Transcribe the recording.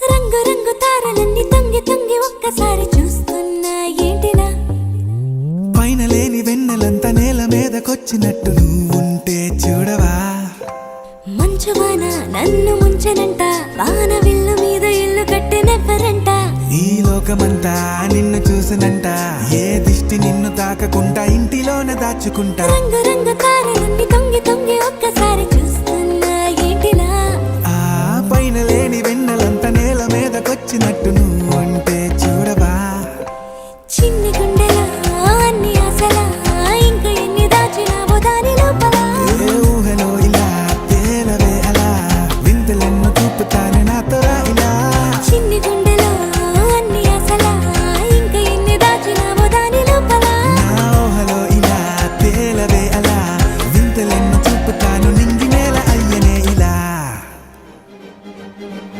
రంగు రంగు తారలన్నీ తొంగి తొంగి ఒక్కసారి చూస్తున్నా ఏంటినా పైన లేని వెన్నెలంతా నేల మీదకొచ్చినట్టు నువ్వుంటే చూడవా మంచువాన నన్ను ముంచనంట వాన విల్లు మీద ఇల్లు కట్టినెవ్వరంట ఈ లోకమంతా నిన్ను చూసినంట ఏ దిష్టి నిన్ను తాకకుండా ఇంటిలోనే దాచుకుంటా రంగు